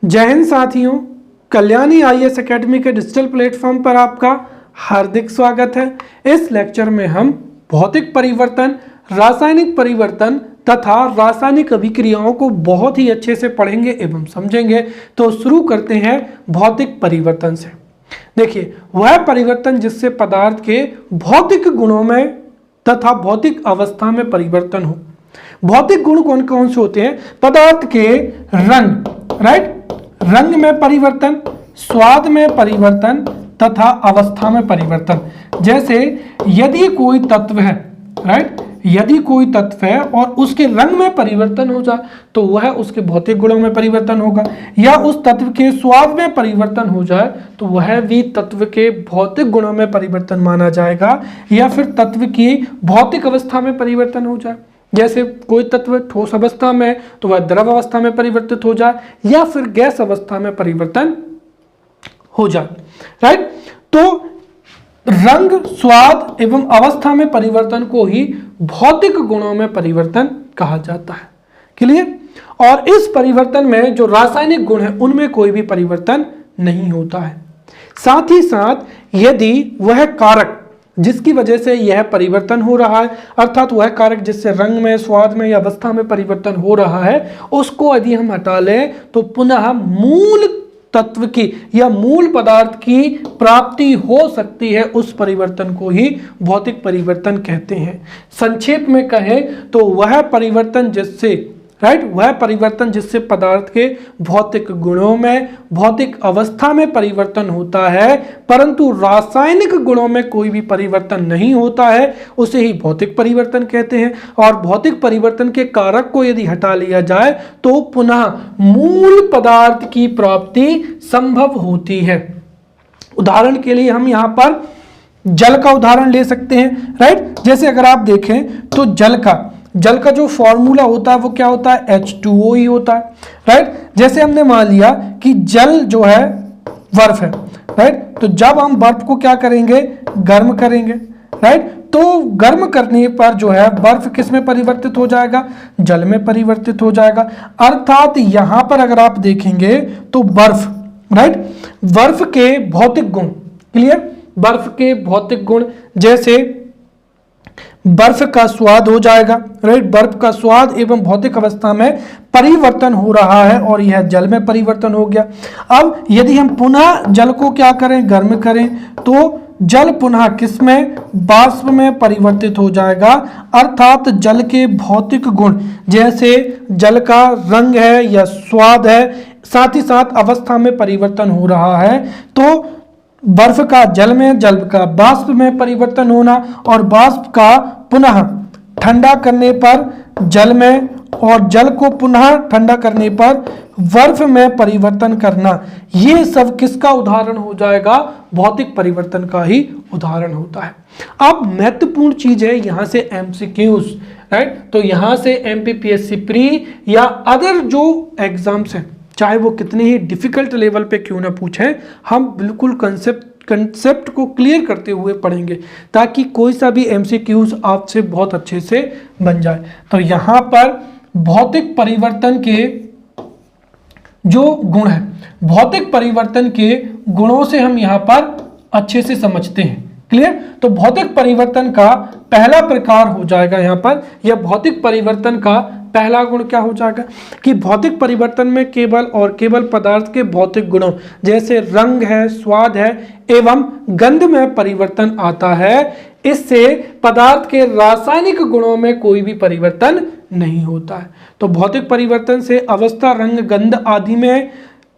जय हिंद साथियों, Kalyani IAS academy के डिजिटल प्लेटफॉर्म पर आपका हार्दिक स्वागत है। इस लेक्चर में हम भौतिक परिवर्तन, रासायनिक परिवर्तन तथा रासायनिक अभिक्रियाओं को बहुत ही अच्छे से पढ़ेंगे एवं समझेंगे। तो शुरू करते हैं भौतिक परिवर्तन से। देखिए, वह परिवर्तन जिससे पदार्थ के भौतिक गुणों में तथा भौतिक अवस्था में परिवर्तन हो। भौतिक गुण कौन कौन से होते हैं? पदार्थ के रंग, राइट, रंग में परिवर्तन, स्वाद में परिवर्तन तथा अवस्था में परिवर्तन। जैसे यदि कोई तत्व है, राइट, यदि कोई तत्व है और उसके रंग में परिवर्तन हो जाए तो वह उसके भौतिक गुणों में परिवर्तन होगा, या उस तत्व के स्वाद में परिवर्तन हो जाए तो वह भी तत्व के भौतिक गुणों में परिवर्तन माना जाएगा, या फिर तत्व की भौतिक अवस्था में परिवर्तन हो जाए। जैसे कोई तत्व ठोस अवस्था में तो वह द्रव अवस्था में परिवर्तित हो जाए, या फिर गैस अवस्था में परिवर्तन हो जाए, राइट। तो रंग, स्वाद एवं अवस्था में परिवर्तन को ही भौतिक गुणों में परिवर्तन कहा जाता है। क्लियर? और इस परिवर्तन में जो रासायनिक गुण है उनमें कोई भी परिवर्तन नहीं होता है। साथ ही साथ यदि वह कारक जिसकी वजह से यह परिवर्तन हो रहा है, अर्थात वह कारक जिससे रंग में, स्वाद में या अवस्था में परिवर्तन हो रहा है, उसको यदि हम हटा लें तो पुनः मूल तत्व की या मूल पदार्थ की प्राप्ति हो सकती है। उस परिवर्तन को ही भौतिक परिवर्तन कहते हैं। संक्षेप में कहें तो वह परिवर्तन जिससे, राइट, वह परिवर्तन जिससे पदार्थ के भौतिक गुणों में, भौतिक अवस्था में परिवर्तन होता है परंतु रासायनिक गुणों में कोई भी परिवर्तन नहीं होता है, उसे ही भौतिक परिवर्तन कहते हैं। और भौतिक परिवर्तन के कारक को यदि हटा लिया जाए तो पुनः मूल पदार्थ की प्राप्ति संभव होती है। उदाहरण के लिए हम यहां पर जल का उदाहरण ले सकते हैं, राइट। जैसे अगर आप देखें तो जल का जो फॉर्मूला होता है वो क्या होता है? H2O ही होता है, राइट। जैसे हमने मान लिया कि जल जो है बर्फ है, राइट, तो जब हम बर्फ को क्या करेंगे? गर्म करेंगे, राइट। तो गर्म करने पर जो है बर्फ किस में परिवर्तित हो जाएगा? जल में परिवर्तित हो जाएगा। अर्थात यहां पर अगर आप देखेंगे तो बर्फ, राइट, बर्फ के भौतिक गुण, क्लियर, बर्फ के भौतिक गुण जैसे बर्फ का स्वाद हो जाएगा, राइट, बर्फ का स्वाद एवं भौतिक अवस्था में परिवर्तन हो रहा है और यह जल में परिवर्तन हो गया। अब यदि हम पुनः जल को क्या करें? गर्म करें तो जल पुनः किस में? बाष्प में परिवर्तित हो जाएगा। अर्थात जल के भौतिक गुण जैसे जल का रंग है या स्वाद है, साथ ही साथ अवस्था में परिवर्तन हो रहा है। तो बर्फ का जल में, जल का बाष्प में परिवर्तन होना और बाष्प का पुनः ठंडा करने पर जल में और जल को पुनः ठंडा करने पर बर्फ में परिवर्तन करना, ये सब किसका उदाहरण हो जाएगा? भौतिक परिवर्तन का ही उदाहरण होता है। अब महत्वपूर्ण चीज है यहां से MCQs, राइट। तो यहां से MPPSC प्री या अदर जो एग्जाम्स हैं, चाहे वो कितने ही डिफिकल्ट लेवल पे क्यों ना पूछें, हम बिल्कुल कंसेप्ट को क्लियर करते हुए पढ़ेंगे ताकि कोई सा भी MCQs आपसे बहुत अच्छे से बन जाए। तो यहाँ पर भौतिक परिवर्तन के जो गुण है, भौतिक परिवर्तन के गुणों से हम यहाँ पर अच्छे से समझते हैं। क्लियर? तो भौतिक परिवर्तन का पहला प्रकार हो जाएगा यहाँ पर, या भौतिक परिवर्तन का पहला गुण क्या हो जाएगा कि भौतिक परिवर्तन में केवल और केवल पदार्थ के भौतिक गुणों जैसे रंग है, स्वाद है एवं गंध में परिवर्तन आता है। इससे पदार्थ के रासायनिक गुणों में कोई भी परिवर्तन नहीं होता है। तो भौतिक परिवर्तन से अवस्था, रंग, गंध आदि में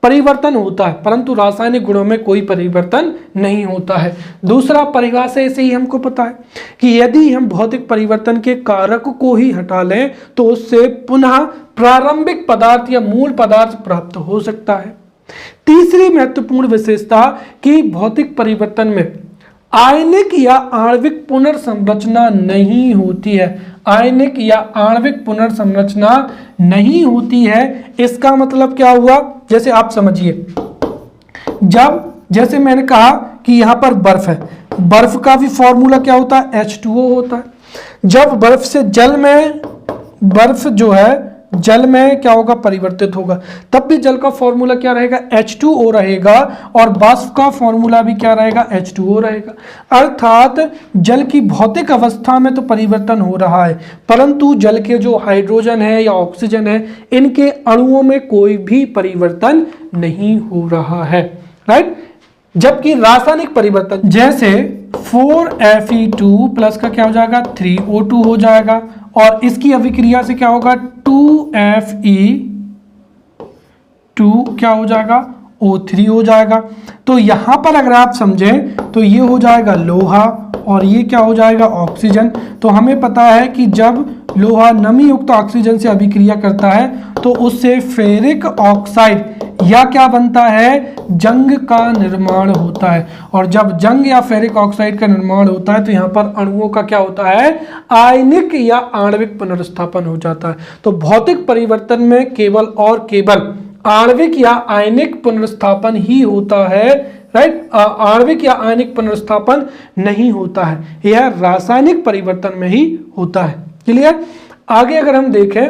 परिवर्तन होता है परंतु रासायनिक गुणों में कोई परिवर्तन नहीं होता है। दूसरा परिभाषा ऐसे ही हमको पता है कि यदि हम भौतिक परिवर्तन के कारक को ही हटा लें तो उससे पुनः प्रारंभिक पदार्थ या मूल पदार्थ प्राप्त हो सकता है। तीसरी महत्वपूर्ण विशेषता कि भौतिक परिवर्तन में आयनिक या आणविक पुनर्संरचना नहीं होती है। आयनिक या आणविक पुनर्संरचना नहीं होती है। इसका मतलब क्या हुआ? जैसे आप समझिए, जब जैसे मैंने कहा कि यहां पर बर्फ है, बर्फ का भी फॉर्मूला क्या होता है? H2O होता है। जब बर्फ से जल में, बर्फ जो है जल में क्या होगा, परिवर्तित होगा, तब भी जल का फॉर्मूला क्या रहेगा, H2O रहेगा, और वाष्प का फॉर्मूला भी क्या रहेगा, H2O रहेगा। अर्थात जल की भौतिक अवस्था में तो परिवर्तन हो रहा है, परंतु जल के जो हाइड्रोजन है या ऑक्सीजन है, इनके अणुओं में कोई भी परिवर्तन नहीं हो रहा है, राइट। जबकि रासायनिक परिवर्तन जैसे 4Fe2 प्लस का क्या हो जाएगा, 3O2 हो जाएगा, और इसकी अभिक्रिया से क्या होगा, 2Fe2 क्या हो जाएगा, O3 हो जाएगा। तो यहां पर अगर आप समझें तो ये हो जाएगा लोहा और ये क्या हो जाएगा, ऑक्सीजन। तो हमें पता है कि जब लोहा नमी युक्त ऑक्सीजन से अभिक्रिया करता है तो उससे फेरिक ऑक्साइड या क्या बनता है, जंग का निर्माण होता है। और जब जंग या फेरिक ऑक्साइड का निर्माण होता है तो यहाँ पर अणुओं का क्या होता है, आयनिक या आणविक पुनर्स्थापन हो जाता है। तो भौतिक परिवर्तन में केवल और केवल आणविक या आयनिक पुनर्स्थापन ही होता है, राइट। आणविक या आयनिक पुनर्स्थापन नहीं होता है, यह रासायनिक परिवर्तन में ही होता है। क्लियर। आगे अगर हम देखें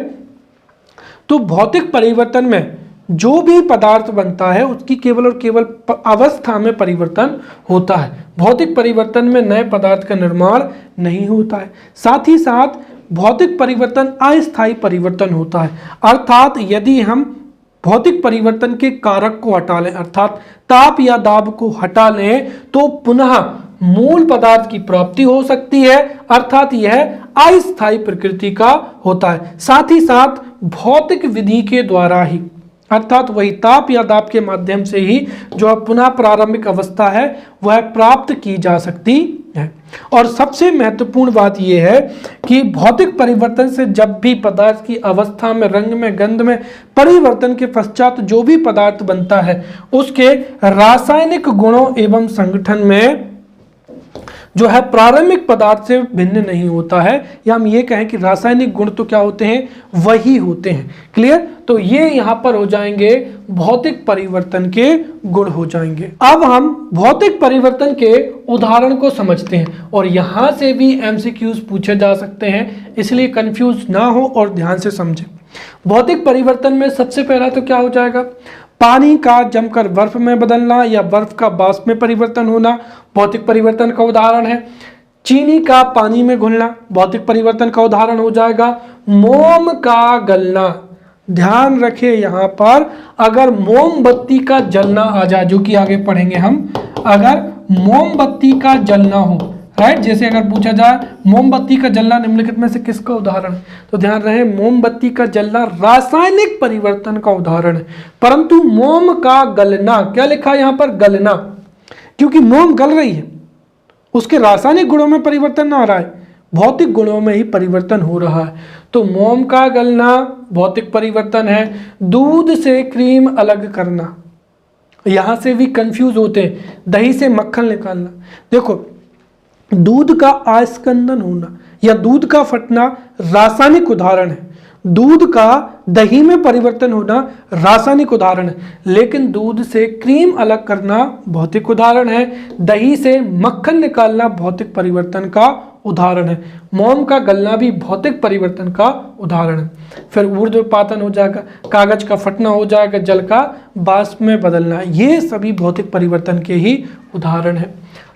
तो भौतिक परिवर्तन में जो भी पदार्थ बनता है उसकी केवल और केवल अवस्था में परिवर्तन होता है। भौतिक परिवर्तन में नए पदार्थ का निर्माण नहीं होता है। साथ ही साथ भौतिक परिवर्तन अस्थायी परिवर्तन होता है। अर्थात यदि हम भौतिक परिवर्तन के कारक को हटा लें, अर्थात ताप या दाब को हटा लें, तो पुनः मूल पदार्थ की प्राप्ति हो सकती है, अर्थात यह अस्थायी प्रकृति का होता है। साथ ही साथ भौतिक विधि के द्वारा ही, अर्थात वही ताप या दाब के माध्यम से ही जो पुनः प्रारंभिक अवस्था है वह प्राप्त की जा सकती है। और सबसे महत्वपूर्ण बात यह है कि भौतिक परिवर्तन से जब भी पदार्थ की अवस्था में, रंग में, गंध में परिवर्तन के पश्चात जो भी पदार्थ बनता है उसके रासायनिक गुणों एवं संगठन में जो है प्रारंभिक पदार्थ से भिन्न नहीं होता है, या हम ये कहें कि रासायनिक गुण तो क्या होते हैं, वही होते हैं। क्लियर। तो ये यहां पर हो जाएंगे भौतिक परिवर्तन के गुण हो जाएंगे। अब हम भौतिक परिवर्तन के उदाहरण को समझते हैं, और यहां से भी एमसीक्यूज पूछे जा सकते हैं, इसलिए कंफ्यूज ना हो और ध्यान से समझें। भौतिक परिवर्तन में सबसे पहला तो क्या हो जाएगा, पानी का जमकर बर्फ में बदलना या बर्फ का वाष्प में परिवर्तन होना भौतिक परिवर्तन का उदाहरण है। चीनी का पानी में घुलना भौतिक परिवर्तन का उदाहरण हो जाएगा। मोम का गलना, ध्यान रखें यहां पर, अगर मोमबत्ती का जलना आ जाए, जो कि आगे पढ़ेंगे हम, अगर मोमबत्ती का जलना हो, राइट, जैसे अगर पूछा जाए मोमबत्ती का जलना निम्नलिखित में से किसका उदाहरण है, तो ध्यान रहे मोमबत्ती का जलना रासायनिक परिवर्तन का उदाहरण है। परंतु मोम का गलना, क्या लिखा है यहां पर, गलना, क्योंकि मोम गल रही है, उसके रासायनिक गुणों में परिवर्तन ना आ रहा है, भौतिक गुणों में ही परिवर्तन हो रहा है। तो मोम का गलना भौतिक परिवर्तन है। दूध से क्रीम अलग करना, यहां से भी कंफ्यूज होते हैं, दही से मक्खन निकालना। देखो, दूध का आस्कंदन होना या दूध का फटना रासायनिक उदाहरण है, दूध का दही में परिवर्तन होना रासायनिक उदाहरण है, लेकिन दूध से क्रीम अलग करना भौतिक उदाहरण है, दही से मक्खन निकालना भौतिक परिवर्तन का उदाहरण है, मोम का गलना भी भौतिक परिवर्तन का उदाहरण है। फिर ऊर्ध्वपातन हो जाएगा, कागज का फटना हो जाएगा, जल का वाष्प में बदलना, ये सभी भौतिक परिवर्तन के ही उदाहरण है।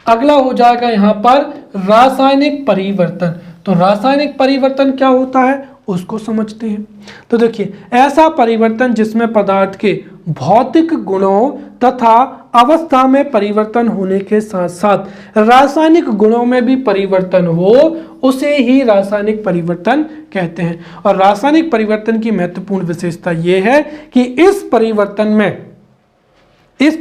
अगला हो जाएगा यहाँ पर रासायनिक परिवर्तन। तो रासायनिक परिवर्तन क्या होता है उसको समझते हैं। तो देखिए, ऐसा परिवर्तन जिसमें पदार्थ के भौतिक गुणों तथा अवस्था में परिवर्तन होने के साथ साथ रासायनिक गुणों में भी परिवर्तन हो, उसे ही रासायनिक परिवर्तन कहते हैं। और रासायनिक परिवर्तन की महत्वपूर्ण विशेषता यह है कि इस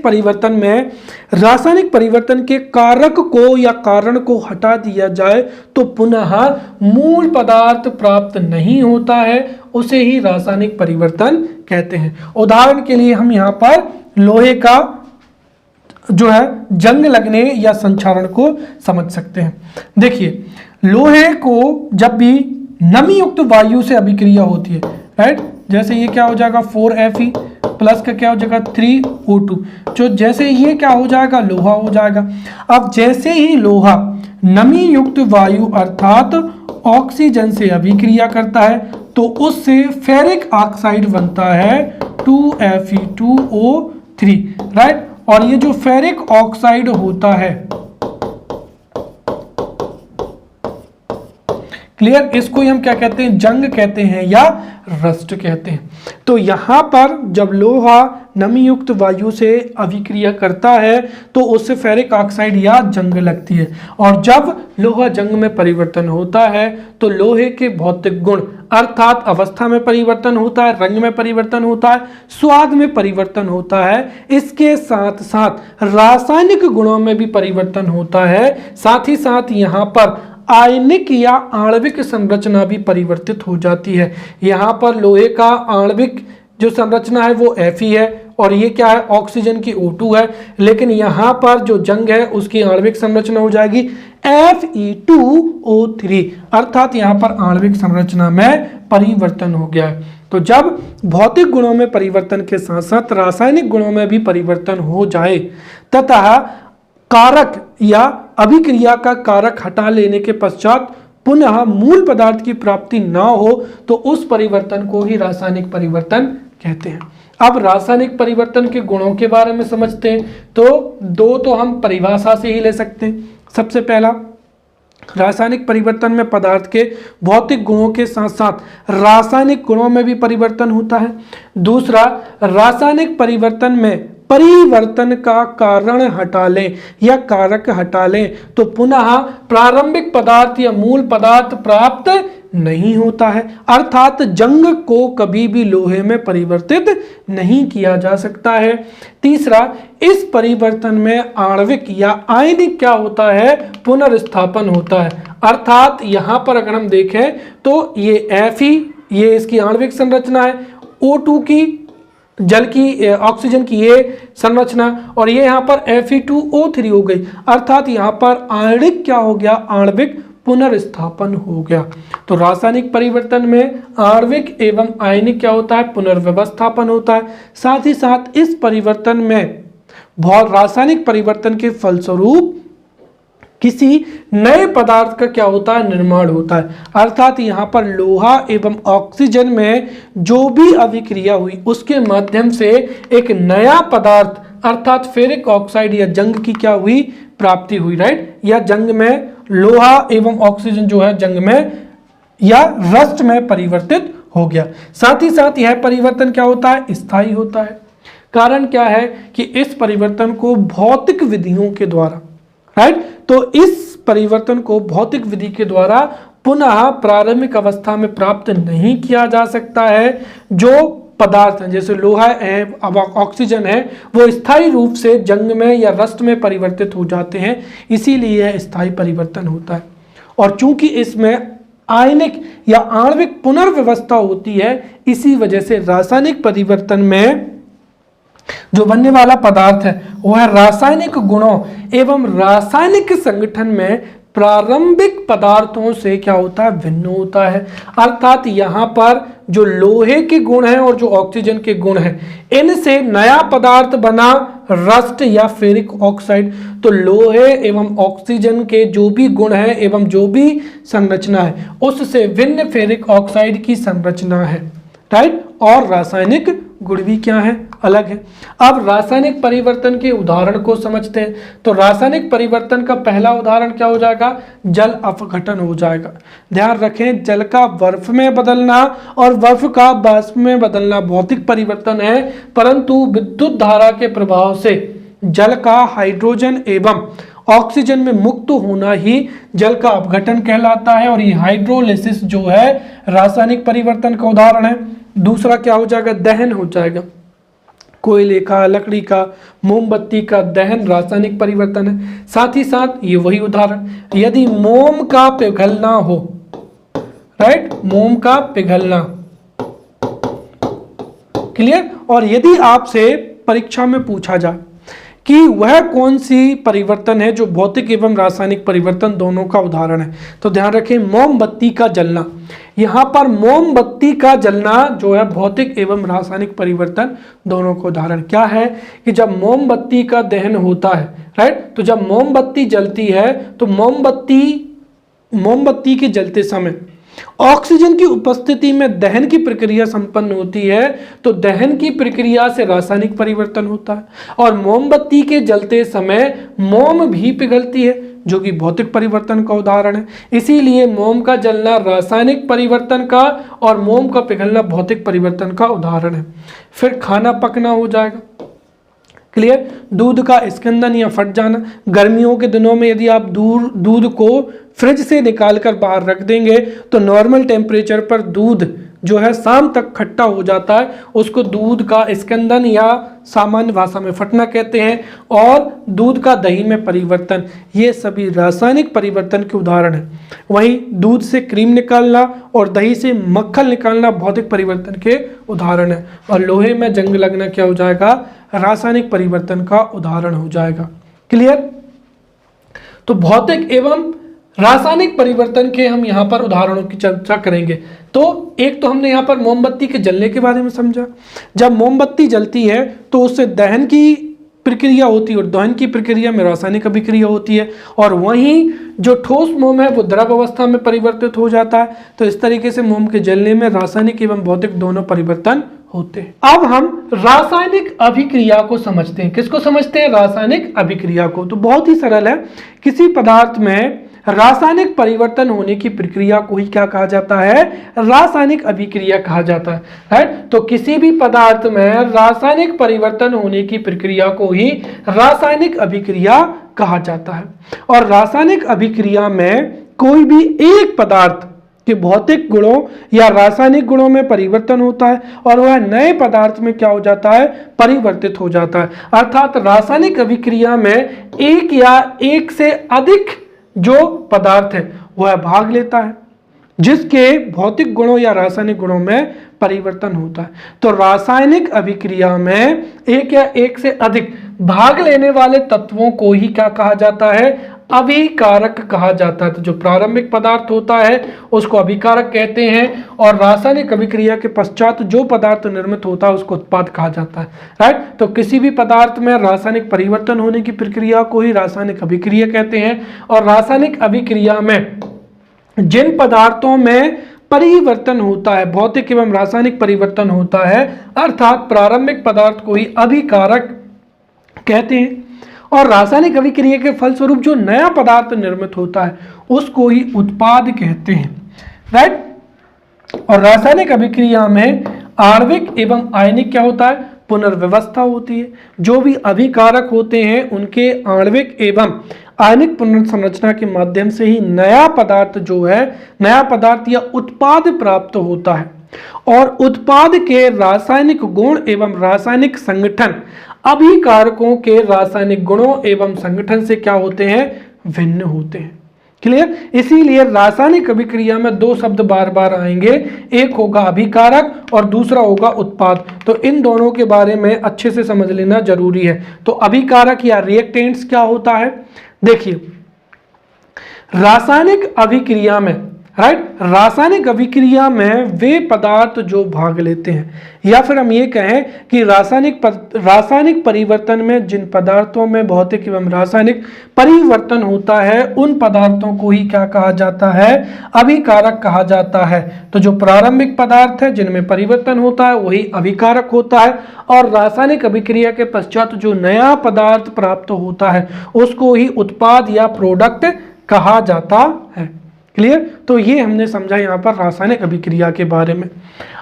परिवर्तन में रासायनिक परिवर्तन के कारक को या कारण को हटा दिया जाए तो पुनः मूल पदार्थ प्राप्त नहीं होता है, उसे ही रासायनिक परिवर्तन कहते हैं। उदाहरण के लिए हम यहाँ पर लोहे का जो है जंग लगने या संक्षारण को समझ सकते हैं। देखिए, लोहे को जब भी नमी युक्त वायु से अभिक्रिया होती है, राइट, जैसे ये क्या हो जाएगा 4Fe प्लस का क्या हो जाएगा 3O2, जो जैसे ये क्या हो जाएगा लोहा हो जाएगा। अब जैसे ही लोहा नमी युक्त वायु अर्थात ऑक्सीजन से अभिक्रिया करता है तो उससे फेरिक ऑक्साइड बनता है 2Fe2O3, राइट। और ये जो फेरिक ऑक्साइड होता है, क्लियर, इसको ही हम क्या कहते हैं, जंग कहते हैं या रस्ट कहते हैं। तो यहां पर जब लोहा नमी युक्त वायु से अभिक्रिया करता है तो उससे फेरिक ऑक्साइड या जंग लगती है। और जब लोहा जंग में परिवर्तन होता है तो लोहे के भौतिक गुण अर्थात अवस्था में परिवर्तन होता है, रंग में परिवर्तन होता है, स्वाद में परिवर्तन होता है, इसके साथ साथ रासायनिक गुणों में भी परिवर्तन होता है। साथ ही साथ यहाँ पर आयनिक या आणविक संरचना भी परिवर्तित हो जाती है। यहाँ पर लोहे का आणविक जो संरचना है वो Fe है और ये क्या है, ऑक्सीजन की O2 है। लेकिन यहाँ पर जो जंग है उसकी आणविक संरचना हो जाएगी Fe2O3, अर्थात यहाँ पर आणविक संरचना में परिवर्तन हो गया है। तो जब भौतिक गुणों में परिवर्तन के साथ साथ रासायनिक गुणों में भी परिवर्तन हो जाए तथा कारक या अभिक्रिया का कारक हटा लेने के पश्चात पुनः मूल पदार्थ की प्राप्ति ना हो तो उस परिवर्तन को ही रासायनिक परिवर्तन कहते हैं। अब रासायनिक परिवर्तन के गुणों के बारे में समझते हैं। तो दो तो हम परिभाषा से ही ले सकते हैं। सबसे पहला, रासायनिक परिवर्तन में पदार्थ के भौतिक गुणों के साथ साथ रासायनिक गुणों में भी परिवर्तन होता है। दूसरा, रासायनिक परिवर्तन में परिवर्तन का कारण हटा लें या कारक हटा लें तो पुनः प्रारंभिक पदार्थ या मूल पदार्थ प्राप्त नहीं होता है, अर्थात जंग को कभी भी लोहे में परिवर्तित नहीं किया जा सकता है। तीसरा, इस परिवर्तन में आणविक या आयनिक क्या होता है, पुनर्स्थापन होता है। अर्थात यहां पर अगर हम देखें तो ये Fe, ये इसकी आणविक संरचना है, O2 की जल की ऑक्सीजन की ये संरचना, और ये यहाँ पर Fe2O3 हो गई। अर्थात यहाँ पर आणविक क्या हो गया, आणविक पुनर्स्थापन हो गया। तो रासायनिक परिवर्तन में आणविक एवं आयनिक क्या होता है, पुनर्व्यवस्थापन होता है। साथ ही साथ इस परिवर्तन में बहुत रासायनिक परिवर्तन के फलस्वरूप किसी नए पदार्थ का क्या होता है, निर्माण होता है। अर्थात यहाँ पर लोहा एवं ऑक्सीजन में जो भी अभिक्रिया हुई उसके माध्यम से एक नया पदार्थ अर्थात फेरिक ऑक्साइड या जंग की क्या हुई, प्राप्ति हुई, राइट। या जंग में लोहा एवं ऑक्सीजन जो है जंग में या रस्ट में परिवर्तित हो गया। साथ ही साथ यह परिवर्तन क्या होता है, स्थायी होता है। कारण क्या है कि इस परिवर्तन को भौतिक विधियों के द्वारा, राइट, तो इस परिवर्तन को भौतिक विधि के द्वारा पुनः प्रारंभिक अवस्था में प्राप्त नहीं किया जा सकता है। जो पदार्थ हैं जैसे लोहा है, अब ऑक्सीजन है, वो स्थायी रूप से जंग में या रस्ट में परिवर्तित हो जाते हैं, इसीलिए यह स्थायी परिवर्तन होता है। और चूंकि इसमें आयनिक या आणविक पुनर्व्यवस्था होती है, इसी वजह से रासायनिक परिवर्तन में जो बनने वाला पदार्थ है वह रासायनिक गुणों एवं रासायनिक संगठन में प्रारंभिक पदार्थों से क्या होता है, भिन्न होता है। अर्थात यहाँ पर जो लोहे के गुण हैं और जो ऑक्सीजन के गुण हैं, इनसे नया पदार्थ बना रस्ट या फेरिक ऑक्साइड। तो लोहे एवं ऑक्सीजन के जो भी गुण हैं एवं जो भी संरचना है उससे भिन्न फेरिक ऑक्साइड की संरचना है, राइट। और रासायनिक गुण भी क्या है, अलग है। अब रासायनिक परिवर्तन के उदाहरण को समझते हैं। तो रासायनिक परिवर्तन का पहला उदाहरण क्या हो जाएगा, जल अपघटन हो जाएगा। ध्यान रखें, जल का बर्फ में बदलना और बर्फ का वाष्प में बदलना भौतिक परिवर्तन है, परंतु विद्युत धारा के प्रभाव से जल का हाइड्रोजन एवं ऑक्सीजन में मुक्त होना ही जल का अपघटन कहलाता है। और ये हाइड्रोलिसिस जो है रासायनिक परिवर्तन का उदाहरण है। दूसरा क्या हो जाएगा, दहन हो जाएगा। कोयले का, लकड़ी का, मोमबत्ती का दहन रासायनिक परिवर्तन है। साथ ही साथ ये वही उदाहरण, यदि मोम का पिघलना हो, राइट, मोम का पिघलना, क्लियर। और यदि आपसे परीक्षा में पूछा जाए कि वह कौन सी परिवर्तन है जो भौतिक एवं रासायनिक परिवर्तन दोनों का उदाहरण है, तो ध्यान रखें मोमबत्ती का जलना। यहाँ पर मोमबत्ती का जलना जो है भौतिक एवं रासायनिक परिवर्तन दोनों का उदाहरण क्या है कि जब मोमबत्ती का दहन होता है, राइट, तो जब मोमबत्ती जलती है तो मोमबत्ती के जलते समय ऑक्सीजन की उपस्थिति में दहन की प्रक्रिया संपन्न होती है, तो दहन की प्रक्रिया से रासायनिक परिवर्तन होता है। और मोमबत्ती के जलते समय मोम भी पिघलती है, जो कि भौतिक परिवर्तन का उदाहरण है। इसीलिए मोम का जलना रासायनिक परिवर्तन का और मोम का पिघलना भौतिक परिवर्तन का उदाहरण है। फिर खाना पकना हो जाएगा, क्लियर। दूध का स्कंदन या फट जाना, गर्मियों के दिनों में यदि आप दूध को फ्रिज से निकाल कर बाहर रख देंगे तो नॉर्मल टेम्परेचर पर दूध जो है शाम तक खट्टा हो जाता है, उसको दूध का स्कंदन या सामान्य भाषा में फटना कहते हैं। और दूध का दही में परिवर्तन, ये सभी रासायनिक परिवर्तन के उदाहरण हैं। वहीं दूध से क्रीम निकालना और दही से मक्खन निकालना भौतिक परिवर्तन के उदाहरण है। और लोहे में जंग लगना क्या हो जाएगा, रासायनिक परिवर्तन का उदाहरण हो जाएगा, क्लियर। तो भौतिक एवं रासायनिक परिवर्तन के हम यहाँ पर उदाहरणों की चर्चा करेंगे। तो एक तो हमने यहाँ पर मोमबत्ती के जलने के बारे में समझा। जब मोमबत्ती जलती है तो उससे दहन की प्रक्रिया होती है और दहन की प्रक्रिया में रासायनिक अभिक्रिया होती है, और वहीं जो ठोस मोम है वो द्रव अवस्था में परिवर्तित हो जाता है। तो इस तरीके से मोम के जलने में रासायनिक एवं भौतिक दोनों परिवर्तन होते हैं। अब हम रासायनिक अभिक्रिया को समझते हैं। किसको समझते हैं, रासायनिक अभिक्रिया को। तो बहुत ही सरल है, किसी पदार्थ में रासायनिक परिवर्तन होने की प्रक्रिया को ही क्या कहा जाता है, रासायनिक अभिक्रिया कहा जाता है, राइट। तो किसी भी पदार्थ में रासायनिक परिवर्तन होने की प्रक्रिया को ही रासायनिक अभिक्रिया कहा जाता है। और रासायनिक अभिक्रिया में कोई भी एक पदार्थ के भौतिक गुणों या रासायनिक गुणों में परिवर्तन होता है और वह नए पदार्थ में क्या हो जाता है, परिवर्तित हो जाता है। अर्थात रासायनिक अभिक्रिया में एक या एक से अधिक जो पदार्थ है वह भाग लेता है जिसके भौतिक गुणों या रासायनिक गुणों में परिवर्तन होता है। तो रासायनिक अभिक्रिया में एक या एक से अधिक भाग लेने वाले तत्वों को ही क्या कहा जाता है, अभिकारक कहा जाता है। तो जो प्रारंभिक पदार्थ होता है उसको अभिकारक कहते हैं, और रासायनिक अभिक्रिया के पश्चात जो पदार्थ निर्मित होता है उसको उत्पाद कहा जाता है, राइट। तो किसी भी पदार्थ में रासायनिक परिवर्तन होने की प्रक्रिया को ही रासायनिक अभिक्रिया कहते हैं। और रासायनिक अभिक्रिया में जिन पदार्थों में परिवर्तन होता है, भौतिक एवं रासायनिक परिवर्तन होता है, अर्थात प्रारंभिक पदार्थ को ही अभिकारक कहते हैं। और रासायनिक अभिक्रिया के फलस्वरूप जो नया पदार्थ निर्मित होता है उसको ही उत्पाद कहते हैं, राइट। और रासायनिक अभिक्रिया में आणविक एवं आयनिक क्या होता है, पुनर्व्यवस्था होती है। जो भी अभिकारक होते हैं उनके आणविक एवं आयनिक पुनर्संरचना के माध्यम से ही नया पदार्थ जो है, नया पदार्थ या उत्पाद प्राप्त होता है। और उत्पाद के रासायनिक गुण एवं रासायनिक संगठन अभिकारकों के रासायनिक गुणों एवं संगठन से क्या होते हैं, भिन्न होते हैं, क्लियर। इसीलिए रासायनिक अभिक्रिया में दो शब्द बार बार आएंगे, एक होगा अभिकारक और दूसरा होगा उत्पाद। तो इन दोनों के बारे में अच्छे से समझ लेना जरूरी है। तो अभिकारक या रिएक्टेंट्स क्या होता है, देखिए रासायनिक अभिक्रिया में, राइट, रासायनिक अभिक्रिया में वे पदार्थ जो भाग लेते हैं, या फिर हम ये कहें कि रासायनिक परिवर्तन में जिन पदार्थों में भौतिक एवं रासायनिक परिवर्तन होता है उन पदार्थों को ही क्या कहा जाता है, अभिकारक कहा जाता है। तो जो प्रारंभिक पदार्थ है जिनमें परिवर्तन होता है वही अभिकारक होता है, और रासायनिक अभिक्रिया के पश्चात जो नया पदार्थ प्राप्त होता है उसको ही उत्पाद या प्रोडक्ट कहा जाता है, क्लियर। तो ये हमने समझा यहाँ पर रासायनिक अभिक्रिया के बारे में।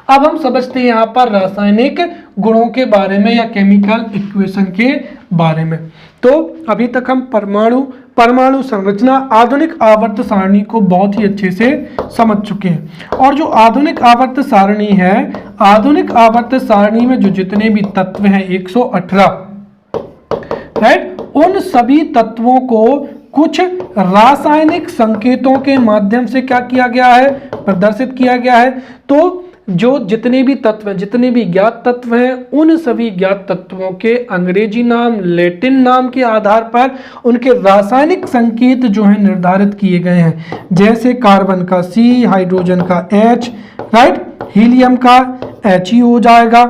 अब हम समझते हैं यहाँ पर रासायनिक गुणों के बारे में या केमिकल इक्वेशन के बारे में। तो अभी तक हम परमाणु संरचना, आधुनिक आवर्त सारणी को बहुत ही अच्छे से समझ चुके हैं। और जो आधुनिक आवर्त सारणी है, आधुनिक आवर्त सारणी में जो जितने भी तत्व हैं 118, राइट, उन सभी तत्वों को कुछ रासायनिक संकेतों के माध्यम से क्या किया गया है, प्रदर्शित किया गया है। तो जो जितने भी तत्व हैं, जितने भी ज्ञात तत्व हैं, उन सभी ज्ञात तत्वों के अंग्रेजी नाम, लैटिन नाम के आधार पर उनके रासायनिक संकेत जो हैं निर्धारित किए गए हैं। जैसे कार्बन का C, हाइड्रोजन का H, राइट, हीलियम का He हो जाएगा,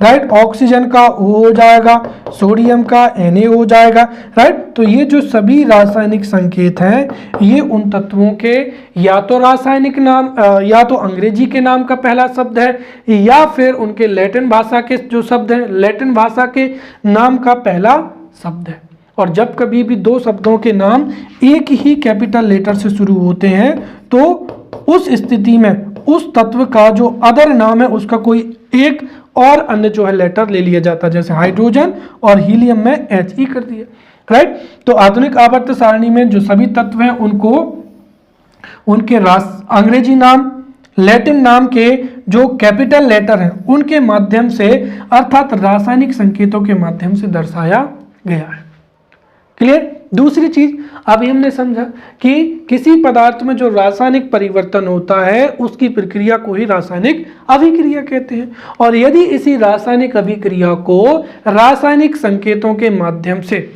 राइट, ऑक्सीजन का O हो जाएगा, सोडियम का Na हो जाएगा, राइट। तो ये जो सभी रासायनिक संकेत हैं ये उन तत्वों के या तो रासायनिक नाम या तो अंग्रेजी के नाम का पहला शब्द है या फिर उनके लैटिन भाषा के जो शब्द हैं लैटिन भाषा के नाम का पहला शब्द है। और जब कभी भी दो शब्दों के नाम एक ही कैपिटल लेटर से शुरू होते हैं तो उस स्थिति में उस तत्व का जो अदर नाम है उसका कोई एक और अन्य जो है लेटर ले लिया जाता है, जैसे हाइड्रोजन और हीलियम में He कर दिया, राइट। तो आधुनिक आवर्त सारणी में जो सभी तत्व हैं उनको उनके अंग्रेजी नाम लैटिन नाम के जो कैपिटल लेटर हैं उनके माध्यम से अर्थात रासायनिक संकेतों के माध्यम से दर्शाया गया है। क्लियर। दूसरी चीज अभी हमने समझा कि किसी पदार्थ में जो रासायनिक परिवर्तन होता है उसकी प्रक्रिया को ही रासायनिक अभिक्रिया कहते हैं, और यदि इसी रासायनिक अभिक्रिया को रासायनिक संकेतों के माध्यम से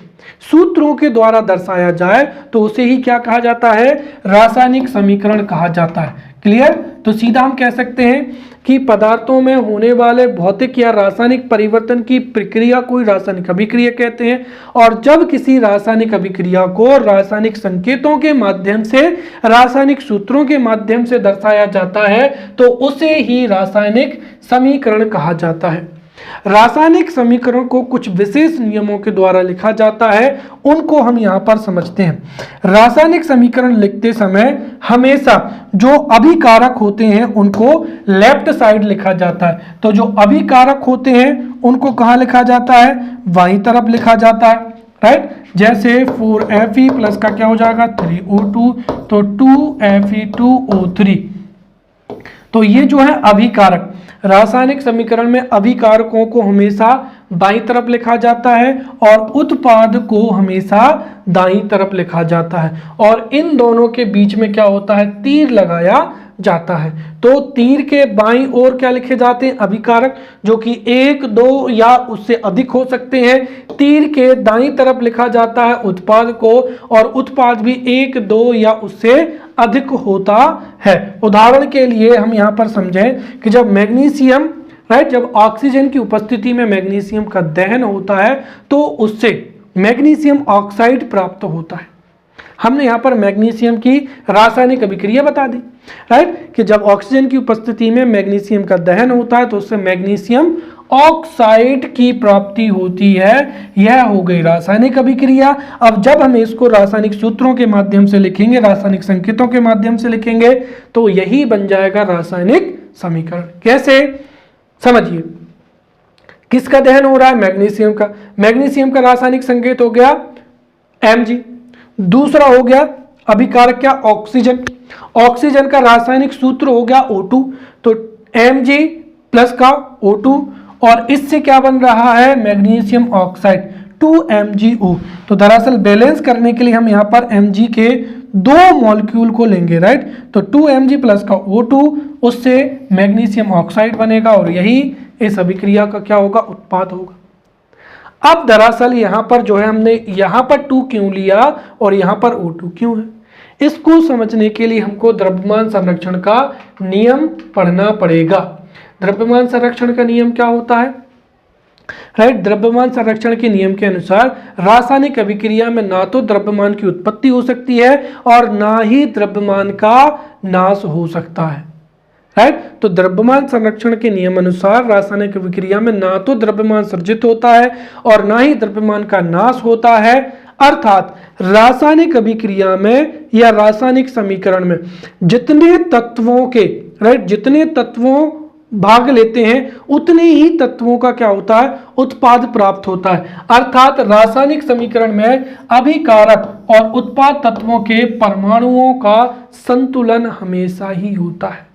सूत्रों के द्वारा दर्शाया जाए तो उसे ही क्या कहा जाता है, रासायनिक समीकरण कहा जाता है। क्लियर। तो सीधा हम कह सकते हैं कि पदार्थों में होने वाले भौतिक या रासायनिक परिवर्तन की प्रक्रिया को रासायनिक अभिक्रिया कहते हैं, और जब किसी रासायनिक अभिक्रिया को रासायनिक संकेतों के माध्यम से रासायनिक सूत्रों के माध्यम से दर्शाया जाता है तो उसे ही रासायनिक समीकरण कहा जाता है। रासायनिक समीकरण को कुछ विशेष नियमों के द्वारा लिखा जाता है, उनको हम यहां पर समझते हैं। रासायनिक समीकरण लिखते समय हमेशा जो अभिकारक होते हैं उनको लेफ्ट साइड लिखा जाता है, तो जो अभिकारक होते हैं उनको कहां लिखा जाता है, बाईं तरफ लिखा जाता है, राइट। जैसे 4Fe प्लस का क्या हो जाएगा 3O2, तो 2Fe2O3। तो ये जो है अभिकारक, रासायनिक समीकरण में अभिकारकों को हमेशा बाईं तरफ लिखा जाता है और उत्पाद को हमेशा दाईं तरफ लिखा जाता है, और इन दोनों के बीच में क्या होता है, तीर लगाया जाता है। तो तीर के बाईं ओर क्या लिखे जाते हैं, अभिकारक, जो कि 1, 2 या उससे अधिक हो सकते हैं। तीर के दाईं तरफ लिखा जाता है उत्पाद को, और उत्पाद भी 1, 2 या उससे अधिक होता है। उदाहरण के लिए हम यहाँ पर समझें कि जब मैग्नीशियम, राइट, जब ऑक्सीजन की उपस्थिति में मैग्नीशियम का दहन होता है तो उससे मैग्नीशियम ऑक्साइड प्राप्त होता है। हमने यहाँ पर मैग्नीशियम की रासायनिक अभिक्रिया बता दी, राइट, कि जब ऑक्सीजन की उपस्थिति में मैग्नीशियम का दहन होता है तो उससे मैग्नीशियम ऑक्साइड की प्राप्ति होती है। यह हो गई रासायनिक अभिक्रिया। अब जब हम इसको रासायनिक सूत्रों के माध्यम से लिखेंगे, रासायनिक संकेतों के माध्यम से लिखेंगे, तो यही बन जाएगा रासायनिक समीकरण। कैसे, समझिए। किसका दहन हो रहा है, मैग्नीशियम का। मैग्नीशियम का रासायनिक संकेत हो गया Mg। दूसरा हो गया अभिकारक क्या, ऑक्सीजन। ऑक्सीजन का रासायनिक सूत्र हो गया O2, तो Mg प्लस का O2, और इससे क्या बन रहा है, मैग्नीशियम ऑक्साइड 2MgO। तो दरअसल बैलेंस करने के लिए हम यहाँ पर Mg के दो मॉलिक्यूल को लेंगे, राइट। तो 2Mg प्लस का O2, उससे मैग्नीशियम ऑक्साइड बनेगा, और यही इस अभिक्रिया का क्या होगा, उत्पाद होगा। अब दरअसल यहाँ पर जो है हमने यहाँ पर 2 क्यों लिया और यहाँ पर O2 क्यों है, इसको समझने के लिए हमको द्रव्यमान संरक्षण का नियम पढ़ना पड़ेगा। द्रव्यमान संरक्षण का नियम क्या होता है, राइट। द्रव्यमान संरक्षण के नियम के अनुसार रासायनिक अभिक्रिया में ना तो द्रव्यमान की उत्पत्ति हो सकती है और ना ही द्रव्यमान का नाश हो सकता है, राइट। तो द्रव्यमान संरक्षण के नियम अनुसार रासायनिक अभिक्रिया में ना तो द्रव्यमान सृजित होता है और ना ही द्रव्यमान का नाश होता है। अर्थात रासायनिक अभिक्रिया में या रासायनिक समीकरण में जितने तत्वों के, राइट, जितने तत्वों भाग लेते हैं उतने ही तत्वों का क्या होता है, उत्पाद प्राप्त होता है। अर्थात रासायनिक समीकरण में अभिकारक और उत्पाद तत्वों के परमाणुओं का संतुलन हमेशा ही होता है,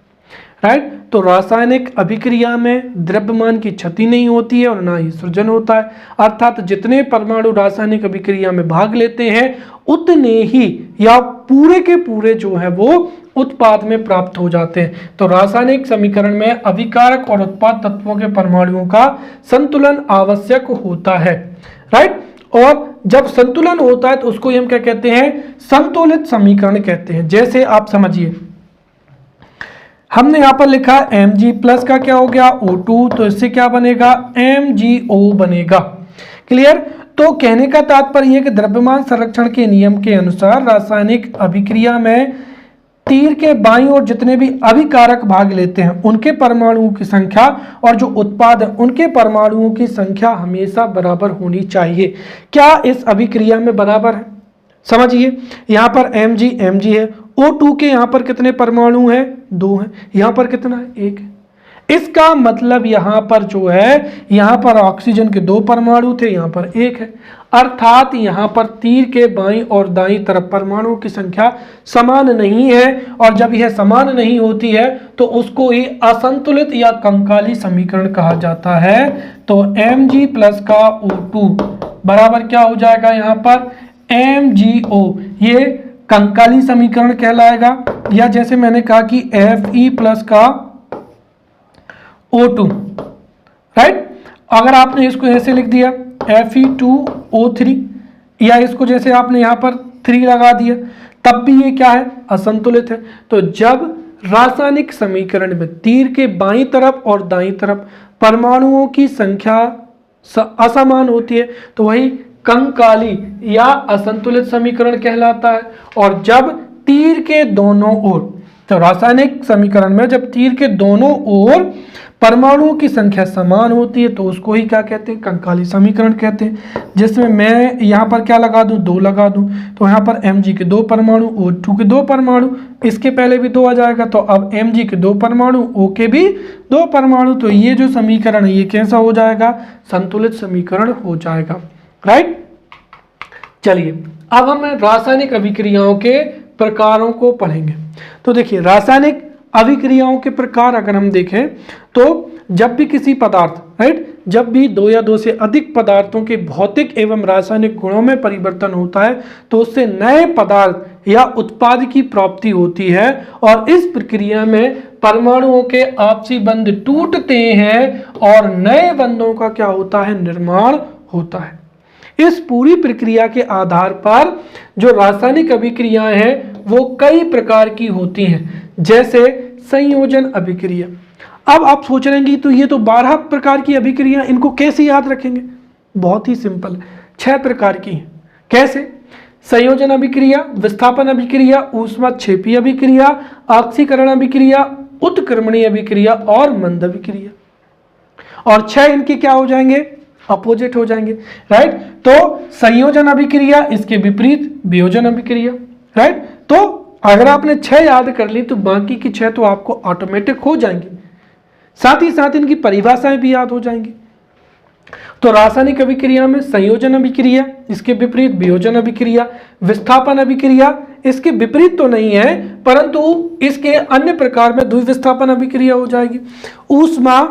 राइट। तो रासायनिक अभिक्रिया में द्रव्यमान की क्षति नहीं होती है और ना ही सृजन होता है। अर्थात जितने परमाणु रासायनिक अभिक्रिया में भाग लेते हैं उतने ही या पूरे के पूरे जो है वो उत्पाद में प्राप्त हो जाते हैं। तो रासायनिक समीकरण में अभिकारक और उत्पाद तत्वों के परमाणुओं का संतुलन आवश्यक होता है, राइट। और जब संतुलन होता है तो उसको हम क्या कहते हैं, संतुलित समीकरण कहते हैं। जैसे आप समझिए, हमने यहाँ पर लिखा Mg प्लस का क्या हो गया O2, तो इससे क्या बनेगा MgO बनेगा। क्लियर। तो कहने का तात्पर्य है कि द्रव्यमान संरक्षण के नियम के अनुसार रासायनिक अभिक्रिया में तीर के बाईं ओर जितने भी अभिकारक भाग लेते हैं उनके परमाणुओं की संख्या और जो उत्पाद है उनके परमाणुओं की संख्या हमेशा बराबर होनी चाहिए। क्या इस अभिक्रिया में बराबर है? समझिए, यहाँ पर Mg है, O2 के यहाँ पर कितने परमाणु हैं? 2 हैं। यहाँ पर कितना है? 1 है। इसका मतलब यहाँ पर जो है, यहाँ पर ऑक्सीजन के 2 परमाणु थे, यहाँ पर 1 है। अर्थात यहाँ पर तीर के बाईं और दाईं तरफ परमाणुओं की संख्या समान नहीं है, और जब यह समान नहीं होती है तो उसको ही असंतुलित या कंकाली समीकरण कहा जाता है। तो Mg प्लस का O2 बराबर क्या हो जाएगा यहाँ पर MgO, ये कंकाली समीकरण कहलाएगा। या जैसे मैंने कहा कि Fe प्लस का O2, राइट। अगर आपने इसको ऐसे लिख दिया Fe2O3, या इसको जैसे आपने यहाँ पर 3 लगा दिया, तब भी ये क्या है? असंतुलित है। तो जब रासायनिक समीकरण में तीर के बाईं तरफ और दाईं तरफ परमाणुओं की संख्या असमान होती है तो वही कंकाली या असंतुलित समीकरण कहलाता है। और जब तीर के दोनों ओर, तो रासायनिक समीकरण में जब तीर के दोनों ओर परमाणुओं की संख्या समान होती है तो उसको ही क्या कहते हैं? कंकाली समीकरण कहते हैं। जिसमें मैं यहाँ पर क्या लगा दूं? 2 लगा दूं, तो यहाँ पर Mg के 2 परमाणु, O2 के 2 परमाणु, इसके पहले भी 2 आ जाएगा, तो अब Mg के 2 परमाणु, O के भी 2 परमाणु, तो ये जो समीकरण है ये कैसा हो जाएगा? संतुलित समीकरण हो जाएगा, राइट। चलिए अब हम रासायनिक अभिक्रियाओं के प्रकारों को पढ़ेंगे। तो देखिए, रासायनिक अभिक्रियाओं के प्रकार अगर हम देखें तो जब भी किसी पदार्थ, राइट, जब भी 2 या 2 से अधिक पदार्थों के भौतिक एवं रासायनिक गुणों में परिवर्तन होता है तो उससे नए पदार्थ या उत्पाद की प्राप्ति होती है, और इस प्रक्रिया में परमाणुओं के आपसी बंध टूटते हैं और नए बंधों का क्या होता है? निर्माण होता है। इस पूरी प्रक्रिया के आधार पर जो रासायनिक अभिक्रियाएं हैं वो कई प्रकार की होती हैं, जैसे संयोजन अभिक्रिया। अब आप सोच रहे हैं तो ये तो 12 प्रकार की अभिक्रिया, इनको कैसे याद रखेंगे? बहुत ही सिंपल, 6 प्रकार की हैं। कैसे? संयोजन अभिक्रिया, विस्थापन अभिक्रिया, ऊष्माक्षेपी अभिक्रिया, ऑक्सीकरण अभिक्रिया, उत्क्रमणीय अभिक्रिया और मंद अभिक्रिया। और 6 इनके क्या हो जाएंगे? अपोजिट हो जाएंगे, राइट। तो संयोजन अभिक्रिया, इसके विपरीत वियोजन अभिक्रिया, राइट। तो अगर आपने 6 याद कर ली तो बाकी की 6 तो आपको ऑटोमेटिक हो जाएंगी, साथ ही साथ इनकी परिभाषाएं भी याद हो जाएंगी। तो रासायनिक अभिक्रिया में संयोजन अभिक्रिया, इसके विपरीत वियोजन अभिक्रिया, विस्थापन अभिक्रिया, इसके विपरीत तो नहीं है परंतु इसके अन्य प्रकार में द्विविस्थापन अभिक्रिया हो जाएगी। ऊष्मा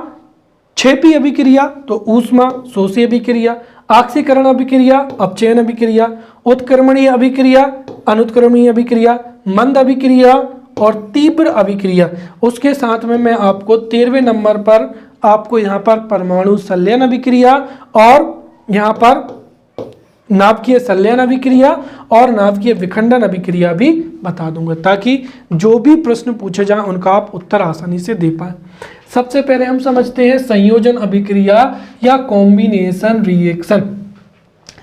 क्षेपी अभिक्रिया, तो ऊष्मा शोषी अभिक्रिया, ऑक्सीकरण अभिक्रिया, अपचयन अभिक्रिया, उत्क्रमणीय अभिक्रिया, अनुत्क्रमणीय अभिक्रिया, मंद अभिक्रिया और तीव्र अभिक्रिया। उसके साथ में मैं आपको 13वें नंबर पर आपको यहाँ पर परमाणु संलयन अभिक्रिया और यहाँ पर नाभिकीय संलयन अभिक्रिया और नाभिकीय विखंडन अभिक्रिया भी बता दूंगा, ताकि जो भी प्रश्न पूछे जाए उनका आप उत्तर आसानी से दे पाए। सबसे पहले हम समझते हैं संयोजन अभिक्रिया या कॉम्बिनेशन रिएक्शन।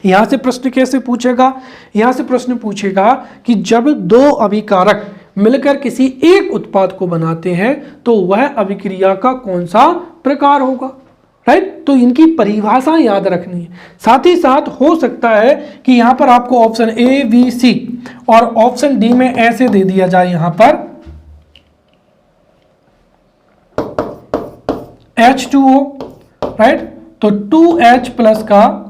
यहां से प्रश्न कैसे पूछेगा? यहां से प्रश्न पूछेगा कि जब 2 अभिकारक मिलकर किसी एक उत्पाद को बनाते हैं तो वह अभिक्रिया का कौन सा प्रकार होगा, राइट। तो इनकी परिभाषा याद रखनी है। साथ ही साथ हो सकता है कि यहां पर आपको ऑप्शन ए, बी, सी और ऑप्शन डी में ऐसे दे दिया जाए, यहां पर H2O, राइट। तो 2H प्लस का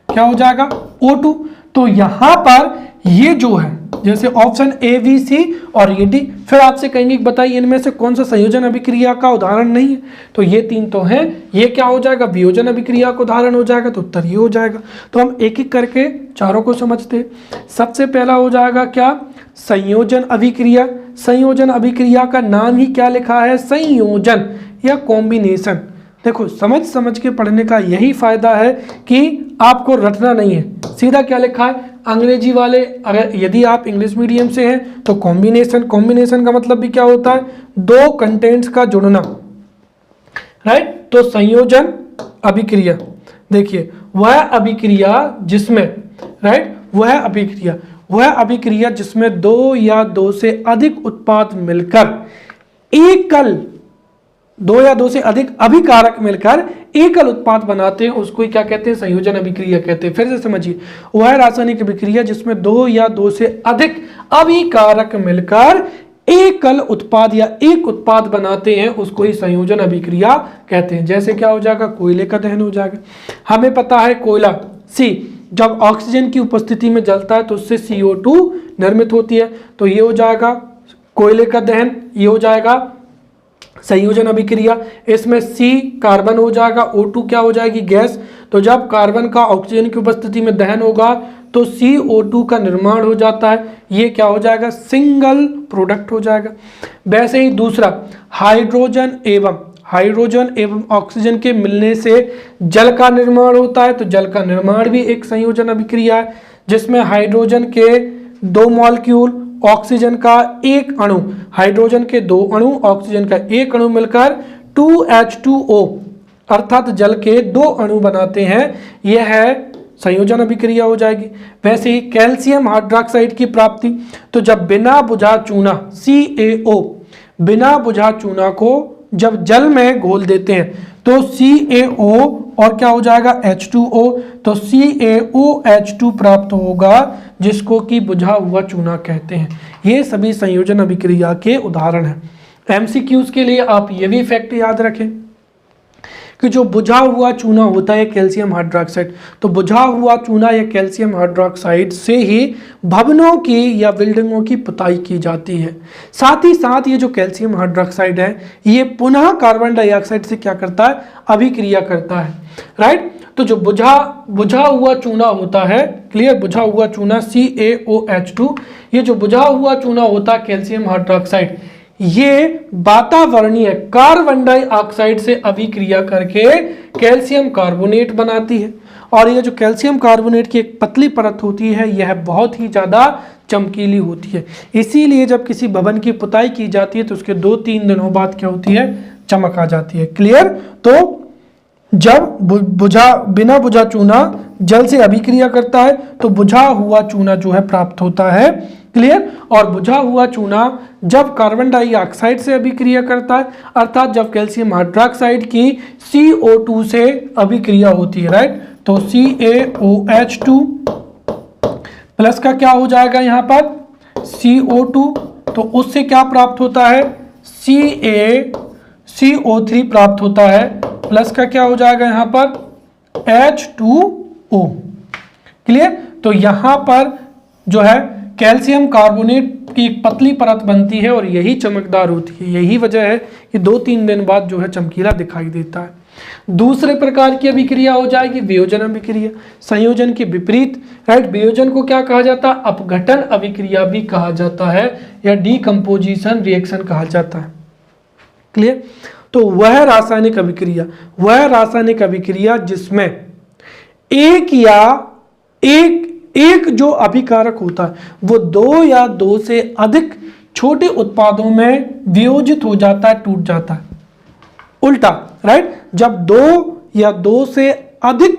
क्या हो जाएगा? O2। तो यहां पर ये जो है जैसे ऑप्शन ए, बी, सी और ये डी, फिर आपसे कहेंगे कि बताइए इनमें से कौन सा संयोजन अभिक्रिया का उदाहरण नहीं है, तो ये 3 तो हैं। ये क्या हो जाएगा? वियोजन अभिक्रिया का उदाहरण हो जाएगा, तो उत्तर ये हो जाएगा। तो हम एक एक करके चारों को समझते हैं। सबसे पहला हो जाएगा क्या? संयोजन अभिक्रिया। संयोजन अभिक्रिया का नाम ही क्या लिखा है? संयोजन या कॉम्बिनेशन। देखो, समझ के पढ़ने का यही फायदा है कि आपको रटना नहीं है, सीधा क्या लिखा है? अंग्रेजी वाले, अगर यदि आप इंग्लिश मीडियम से हैं तो कॉम्बिनेशन का मतलब भी क्या होता है, दो कंटेंट्स का जुड़ना, राइट। तो संयोजन अभिक्रिया, देखिए वह अभिक्रिया जिसमें, राइट, वह अभिक्रिया जिसमें दो या दो से अधिक उत्पाद मिलकर एकल, दो या दो से अधिक अभिकारक मिलकर एकल उत्पाद बनाते हैं, उसको ही क्या कहते हैं, संयोजन अभिक्रिया कहते हैं। फिर से समझिए, वह रासायनिक अभिक्रिया जिसमें दो या दो से अधिक अभिकारक मिलकर एकल उत्पाद या एक उत्पाद बनाते हैं, उसको ही संयोजन अभिक्रिया कहते हैं। जैसे क्या हो जाएगा, कोयले का दहन हो जाएगा। हमें पता है कोयला सी जब ऑक्सीजन की उपस्थिति में जलता है तो उससे CO2 निर्मित होती है, तो ये हो जाएगा कोयले का दहन, ये हो जाएगा संयोजन अभिक्रिया। इसमें C कार्बन हो जाएगा, O2 क्या हो जाएगी, गैस। तो जब कार्बन का ऑक्सीजन की उपस्थिति में दहन होगा तो CO2 का निर्माण हो जाता है, ये क्या हो जाएगा, सिंगल प्रोडक्ट हो जाएगा। वैसे ही दूसरा, हाइड्रोजन एवं ऑक्सीजन के मिलने से जल का निर्माण होता है, तो जल का निर्माण भी एक संयोजन अभिक्रिया है, जिसमें हाइड्रोजन के दो मॉलिक्यूल, ऑक्सीजन का एक अणु, हाइड्रोजन के दो अणु, ऑक्सीजन का एक अणु मिलकर 2H2O अर्थात जल के दो अणु बनाते हैं, यह है संयोजन अभिक्रिया हो जाएगी। वैसे ही कैल्शियम हाइड्रॉक्साइड की प्राप्ति, तो जब बिना बुझा चूना CaO, बिना बुझा चूना को जब जल में घोल देते हैं तो CaO और क्या हो जाएगा, H2O, तो CaOH2 प्राप्त होगा, जिसको कि बुझा हुआ चूना कहते हैं। ये सभी संयोजन अभिक्रिया के उदाहरण हैं। MCQs के लिए आप ये भी फैक्ट याद रखें कि जो बुझा हुआ चूना होता है कैल्शियम हाइड्रॉक्साइड, तो बुझा हुआ चूना या कैल्शियम हाइड्रॉक्साइड से ही भवनों की या बिल्डिंगों की पुताई की जाती है। साथ ही साथ ये जो कैल्शियम हाइड्रॉक्साइड है, ये पुनः कार्बन डाइऑक्साइड से क्या करता है, अभिक्रिया करता है, राइट। तो जो बुझा हुआ चूना होता है, क्लियर, बुझा हुआ चूना CaOH2, ये जो बुझा हुआ चूना होता है कैल्शियम हाइड्रॉक्साइड, ये वातावरणीय कार्बन डाइऑक्साइड से अभिक्रिया करके कैल्शियम कार्बोनेट बनाती है। और ये जो कैल्शियम कार्बोनेट की एक पतली परत होती है, यह बहुत ही ज़्यादा चमकीली होती है। इसीलिए जब किसी भवन की पुताई की जाती है तो उसके 2-3 दिनों बाद क्या होती है, चमक आ जाती है। क्लियर। तो जब बिना बुझा चूना जल से अभिक्रिया करता है तो बुझा हुआ चूना जो है प्राप्त होता है। क्लियर। और बुझा हुआ चूना जब कार्बन डाइऑक्साइड से अभिक्रिया करता है, अर्थात जब कैल्शियम हाइड्रॉक्साइड की CO2 से अभिक्रिया होती है, राइट, तो CaOH2 प्लस का क्या हो जाएगा यहाँ पर CO2, तो उससे क्या प्राप्त होता है, CO3 प्राप्त होता है, प्लस का क्या हो जाएगा यहाँ पर H2O। क्लियर। तो यहाँ पर जो है कैल्शियम कार्बोनेट की एक पतली परत बनती है और यही चमकदार होती है। यही वजह है कि 2-3 दिन बाद जो है चमकीला दिखाई देता है। दूसरे प्रकार की अभिक्रिया हो जाएगी वियोजन अभिक्रिया, संयोजन के विपरीत, राइट। वियोजन को क्या कहा जाता है, अपघटन अभिक्रिया भी कहा जाता है या डीकंपोजिशन रिएक्शन कहा जाता है। क्लियर। तो वह रासायनिक अभिक्रिया जिसमें एक जो अभिकारक होता है वो 2 या 2 से अधिक छोटे उत्पादों में वियोजित हो जाता है, टूट जाता है। उल्टा, राइट, जब 2 या 2 से अधिक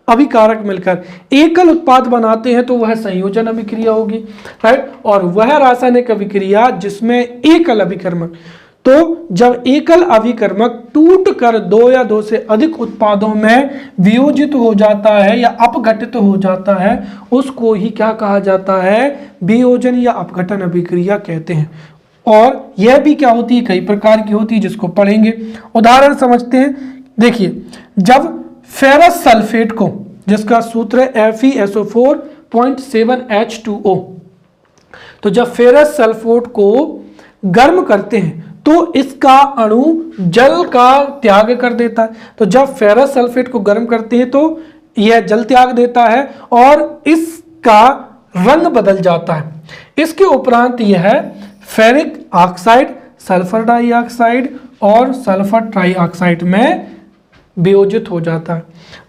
अभिकारक मिलकर एकल उत्पाद बनाते हैं तो वह संयोजन अभिक्रिया होगी, राइट। और वह रासायनिक अभिक्रिया जिसमें एकल अभिकर्मक, तो जब एकल अभिकर्मक टूटकर 2 या 2 से अधिक उत्पादों में वियोजित हो जाता है या अपघटित हो जाता है, उसको ही क्या कहा जाता है, वियोजन या अपघटन अभिक्रिया कहते हैं। और यह भी क्या होती है, कई प्रकार की होती है, जिसको पढ़ेंगे। उदाहरण समझते हैं। देखिए, जब फेरस सल्फेट को, जिसका सूत्र है FeSO4.7H2O, तो जब फेरस सल्फेट को गर्म करते हैं तो इसका अणु जल का त्याग कर देता है। तो जब फेरस सल्फेट को गर्म करते हैं तो यह जल त्याग देता है और इसका रंग बदल जाता है। इसके उपरांत यह फेरिक ऑक्साइड, सल्फर डाइऑक्साइड और सल्फर ट्राइऑक्साइड में वियोजित हो जाता है।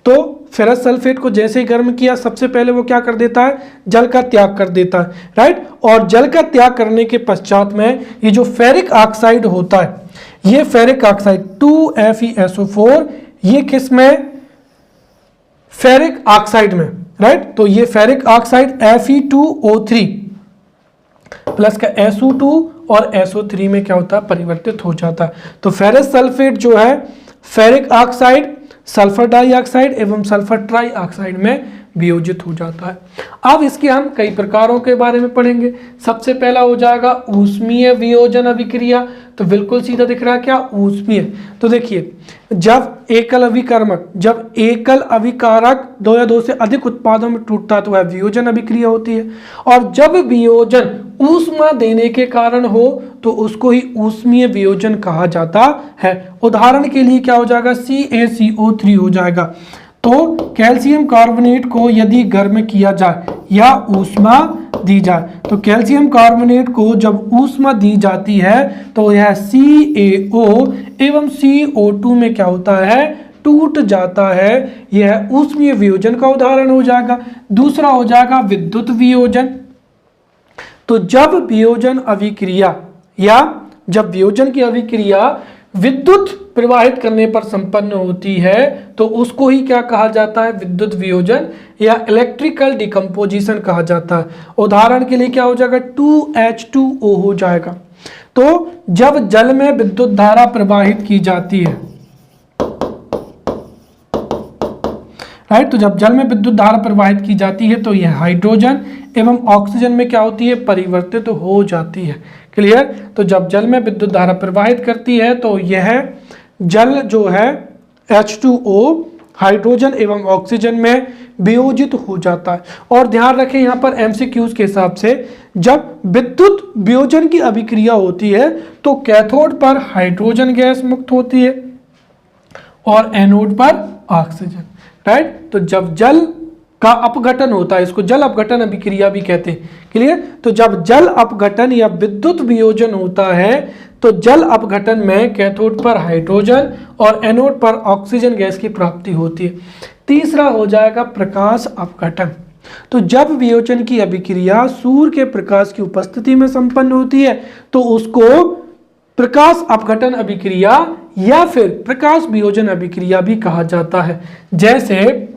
तो फेरस सल्फेट को जैसे ही गर्म किया, सबसे पहले वो क्या कर देता है, जल का त्याग कर देता है, राइट। और जल का त्याग करने के पश्चात में ये जो फेरिक ऑक्साइड होता है, ये फेरिक ऑक्साइड 2FeSO4, ये किस में, फेरिक ऑक्साइड में, राइट। तो ये फेरिक ऑक्साइड Fe2O3 प्लस का SO2 और SO3 में क्या होता है, परिवर्तित हो जाता है। तो फेरस सल्फेट जो है फेरिक ऑक्साइड, सल्फर डाइऑक्साइड एवं सल्फर ट्राइऑक्साइड में वियोजित हो जाता है। अब इसके हम कई प्रकारों के बारे में पढ़ेंगे। सबसे पहला हो जाएगा ऊष्मीय वियोजन अभिक्रिया। तो बिल्कुल सीधा दिख रहा है क्या, ऊष्मीय। तो देखिए, जब एकल अभिकर्मक, जब एकल अभिकारक दो या दो से अधिक उत्पादों में टूटता है तो वह वियोजन अभिक्रिया होती है। और जब वियोजन ऊष्मा देने के कारण हो तो उसको ही ऊष्मीय वियोजन कहा जाता है। उदाहरण के लिए क्या हो जाएगा, CaCO3 हो जाएगा। तो कैल्शियम कार्बोनेट को यदि गर्म किया जाए या ऊष्मा दी जाए, तो कैल्शियम कार्बोनेट को जब ऊष्मा दी जाती है तो यह CaO एवं CO2 में क्या होता है, टूट जाता है। यह ऊष्मीय वियोजन का उदाहरण हो जाएगा। दूसरा हो जाएगा विद्युत वियोजन। तो जब वियोजन अभिक्रिया या जब वियोजन की अभिक्रिया विद्युत प्रवाहित करने पर संपन्न होती है तो उसको ही क्या कहा जाता है, विद्युत वियोजन या इलेक्ट्रिकल डिकम्पोजिशन कहा जाता है। उदाहरण के लिए क्या हो जाएगा, 2H2O हो जाएगा। तो जब जल में विद्युत धारा प्रवाहित की जाती है, राइट, तो जब जल में विद्युत धारा प्रवाहित की जाती है तो यह हाइड्रोजन एवं ऑक्सीजन में क्या होती है, परिवर्तित हो जाती है। क्लियर। तो जब जल में विद्युत धारा प्रवाहित करती है तो यह जल जो है H2O हाइड्रोजन एवं ऑक्सीजन में वियोजित हो जाता है। और ध्यान रखें यहाँ पर MCQs के हिसाब से, जब विद्युत वियोजन की अभिक्रिया होती है तो कैथोड पर हाइड्रोजन गैस मुक्त होती है और एनोड पर ऑक्सीजन, राइट। तो जब जल का अपघटन होता है, इसको जल अपघटन अभिक्रिया भी कहते हैं। क्लियर। तो जब जल अपघटन या विद्युत वियोजन होता है तो जल अपघटन में कैथोड पर हाइड्रोजन और एनोड पर ऑक्सीजन गैस की प्राप्ति होती है। तीसरा हो जाएगा प्रकाश अपघटन। तो जब वियोजन की अभिक्रिया सूर्य के प्रकाश की उपस्थिति में संपन्न होती है तो उसको प्रकाश अपघटन अभिक्रिया या फिर प्रकाश वियोजन अभिक्रिया भी कहा जाता है। जैसे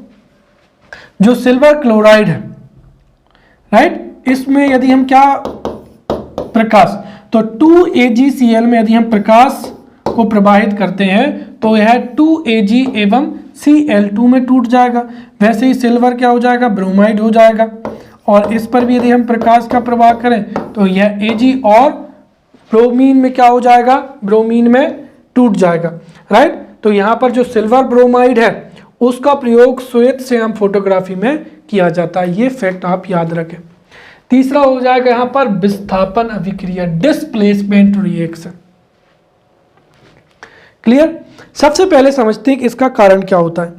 जो सिल्वर क्लोराइड है, राइट, इसमें यदि हम क्या प्रकाश, तो 2AgCl में यदि हम प्रकाश को प्रवाहित करते हैं तो यह 2Ag एवं Cl2 में टूट जाएगा। वैसे ही सिल्वर क्या हो जाएगा, ब्रोमाइड हो जाएगा। और इस पर भी यदि हम प्रकाश का प्रवाह करें तो यह Ag और ब्रोमीन में क्या हो जाएगा, ब्रोमीन में टूट जाएगा, राइट। तो यहाँ पर जो सिल्वर ब्रोमाइड है उसका प्रयोग श्वेत श्याम फोटोग्राफी में किया जाता है। ये फैक्ट आप याद रखें। तीसरा हो जाएगा यहाँ पर विस्थापन अभिक्रिया, डिस्प्लेसमेंट रिएक्शन। क्लियर। सबसे पहले समझते हैं कि इसका कारण क्या होता है।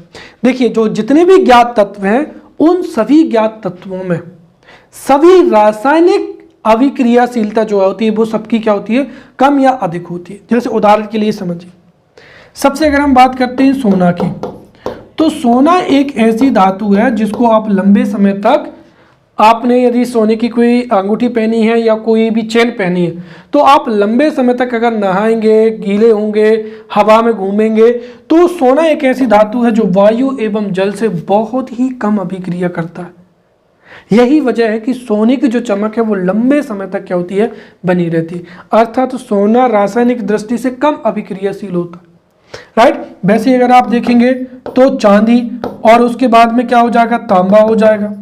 देखिए, जो जितने भी ज्ञात तत्व हैं उन सभी ज्ञात तत्वों में सभी रासायनिक अभिक्रियाशीलता जो होती है वो सबकी क्या होती है, कम या अधिक होती है। जैसे उदाहरण के लिए समझिए, सबसे अगर हम बात करते हैं सोना की, तो सोना एक ऐसी धातु है जिसको आप लंबे समय तक, आपने यदि सोने की कोई अंगूठी पहनी है या कोई भी चेन पहनी है तो आप लंबे समय तक अगर नहाएंगे, गीले होंगे, हवा में घूमेंगे, तो सोना एक ऐसी धातु है जो वायु एवं जल से बहुत ही कम अभिक्रिया करता है। यही वजह है कि सोने की जो चमक है वो लंबे समय तक क्या होती है, बनी रहती है। अर्थात तो सोना रासायनिक दृष्टि से कम अभिक्रियाशील होता है, राइट। वैसे अगर आप देखेंगे तो चांदी और उसके बाद में क्या हो जाएगा, तांबा हो जाएगा।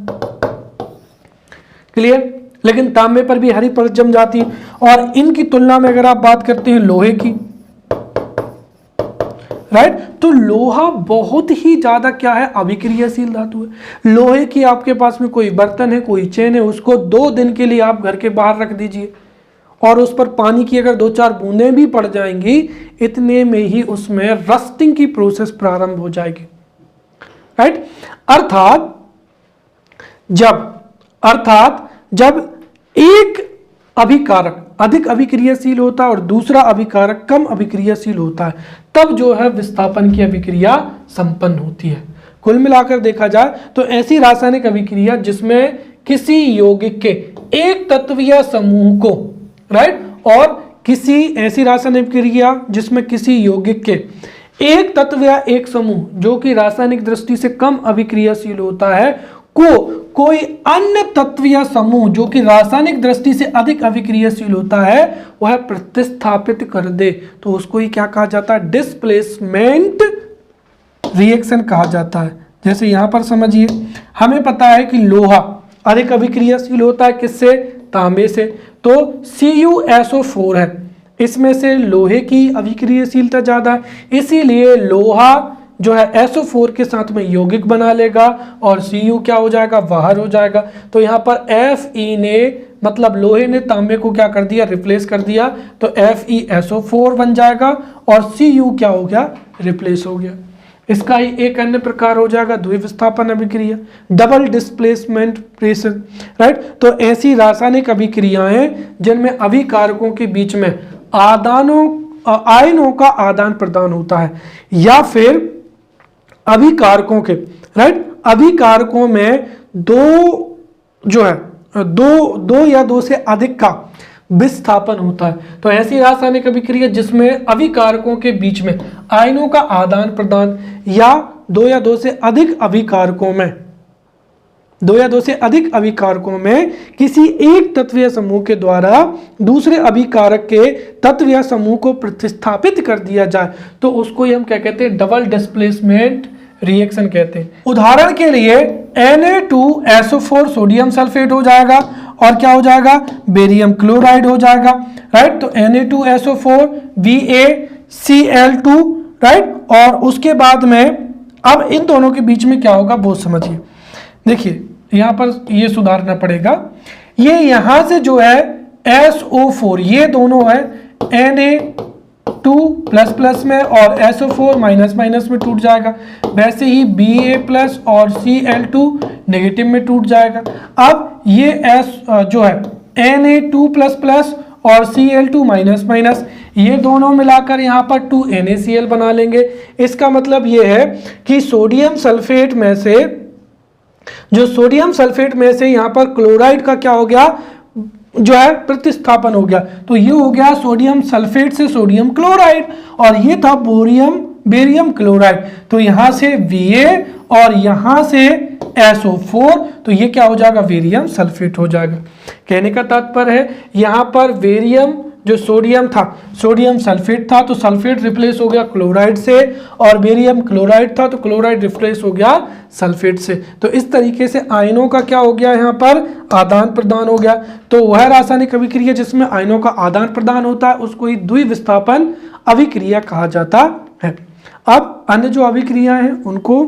क्लियर। लेकिन तांबे पर भी हरी परत जम जाती है। और इनकी तुलना में अगर आप बात करते हैं लोहे की, राइट, तो लोहा बहुत ही ज्यादा क्या है, अभिक्रियाशील धातु है। लोहे की आपके पास में कोई बर्तन है, कोई चेन है, उसको 2 दिन के लिए आप घर के बाहर रख दीजिए और उस पर पानी की अगर 2-4 बूंदें भी पड़ जाएंगी, इतने में ही उसमें रस्टिंग की प्रोसेस प्रारंभ हो जाएगी, राइट। अर्थात जब एक अभिकारक अधिक अभिक्रियाशील होता है और दूसरा अभिकारक कम अभिक्रियाशील होता है, तब जो है विस्थापन की अभिक्रिया संपन्न होती है। कुल मिलाकर देखा जाए तो ऐसी रासायनिक अभिक्रिया जिसमें किसी यौगिक के एक तत्वीय समूह को, राइट, और किसी ऐसी रासायनिक अभिक्रिया जिसमें किसी यौगिक के एक तत्व या एक समूह जो कि रासायनिक दृष्टि से कम अभिक्रियाशील होता है को कोई अन्य तत्व या समूह जो कि रासायनिक दृष्टि से अधिक अभिक्रियाशील होता है वह प्रतिस्थापित कर दे, तो उसको ही क्या कहा जाता है, डिस्प्लेसमेंट रिएक्शन कहा जाता है। जैसे यहां पर समझिए, हमें पता है कि लोहा अधिक अभिक्रियाशील होता है किससे, तांबे से, तो CuSO4 है, इसमें से लोहे की अभिक्रियाशीलता ज्यादा है, इसीलिए लोहा जो है SO4 के साथ में यौगिक बना लेगा और Cu क्या हो जाएगा, बाहर हो जाएगा। तो यहाँ पर Fe ने मतलब लोहे ने तांबे को क्या कर दिया, रिप्लेस कर दिया, तो FeSO4 बन जाएगा और Cu क्या हो गया, रिप्लेस हो गया। इसका ही एक अन्य प्रकार हो जाएगा द्विविस्थापन अभिक्रिया, डबल डिस्प्लेसमेंट रिएक्शन, राइट। तो ऐसी रासायनिक अभिक्रियाएं जिनमें अभिकारकों के बीच में आयनों का आदान प्रदान होता है, या फिर अभिकारकों के, राइट, अभिकारकों में दो या दो से अधिक का विस्थापन होता है। तो ऐसी रासायनिक अभिक्रिया जिसमें अभिकारकों के बीच में आयनों का आदान प्रदान या दो या दो से अधिक अभिकारकों में किसी एक तत्वीय समूह के द्वारा दूसरे अभिकारक के तत्वीय समूह को प्रतिस्थापित कर दिया जाए, तो उसको ही हम क्या कहते हैं, डबल डिस्प्लेसमेंट रिएक्शन कहते हैं। उदाहरण के लिए Na2SO4 सोडियम सल्फेट हो जाएगा और क्या हो जाएगा, बेरियम क्लोराइड हो जाएगा, राइट। तो Na2SO4 BaCl2, राइट, और उसके बाद में अब इन दोनों के बीच में क्या होगा वो समझिए। देखिए यहां पर ये सुधारना पड़ेगा, ये यहां से जो है SO4 ये दोनों है Na2++ में और SO4 माइनस में टूट जाएगा, वैसे ही Ba+ और Cl2 नेगेटिव में टूट जाएगा। अब ये जो है Na2++ और Cl2 माइनस ये दोनों मिलाकर यहाँ पर 2NaCl बना लेंगे। इसका मतलब ये है कि सोडियम सल्फेट में से यहाँ पर क्लोराइड का क्या हो गया, जो है प्रतिस्थापन हो गया, तो ये हो गया सोडियम सल्फेट से सोडियम क्लोराइड और ये था बेरियम क्लोराइड। तो यहां से Va और यहां से SO4, तो ये क्या हो जाएगा, बेरियम सल्फेट हो जाएगा। कहने का तात्पर्य है यहां पर बेरियम जो सोडियम सल्फेट था तो सल्फेट रिप्लेस हो गया क्लोराइड से, और बेरियम क्लोराइड था तो क्लोराइड रिप्लेस हो गया सल्फेट से। तो इस तरीके से आयनों का क्या हो गया, यहाँ पर आदान प्रदान हो गया। तो वह रासायनिक अभिक्रिया जिसमें आयनों का आदान प्रदान होता है उसको ही द्विविस्थापन अभिक्रिया कहा जाता है। अब अन्य जो अभिक्रियाएं हैं उनको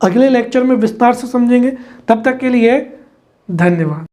अगले लेक्चर में विस्तार से समझेंगे। तब तक के लिए धन्यवाद।